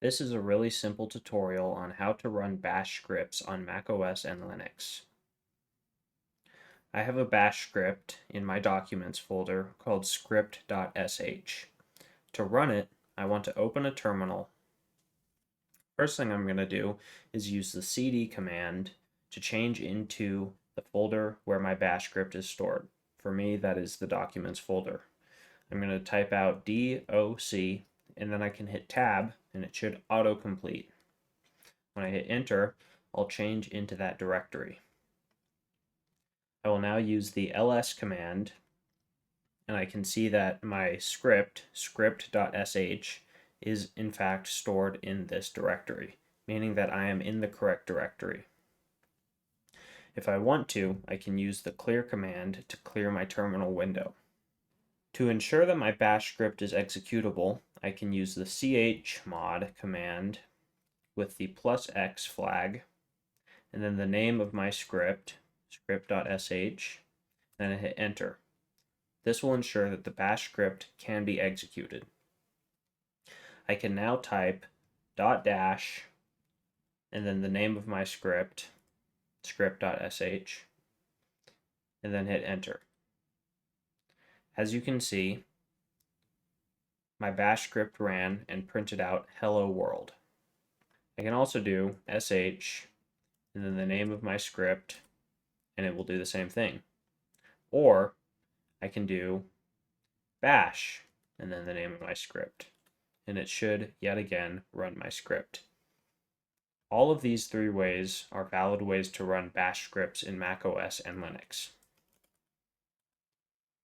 This is a really simple tutorial on how to run bash scripts on macOS and Linux. I have a bash script in my documents folder called script.sh. To run it, I want to open a terminal. First thing I'm going to do is use the cd command to change into the folder where my bash script is stored. For me, that is the documents folder. I'm going to type out doc and then I can hit tab and it should autocomplete. When I hit enter, I'll change into that directory. I will now use the ls command and I can see that my script.sh is in fact stored in this directory, meaning that I am in the correct directory. If I want to, I can use the clear command to clear my terminal window. To ensure that my bash script is executable, I can use the chmod command with the +x flag, and then the name of my script, script.sh, and then hit enter. This will ensure that the bash script can be executed. I can now type ..dash, and then the name of my script, script.sh, and then hit enter. As you can see, my bash script ran and printed out hello world. I can also do sh and then the name of my script and it will do the same thing. Or I can do bash and then the name of my script and it should yet again run my script. All of these three ways are valid ways to run bash scripts in macOS and Linux.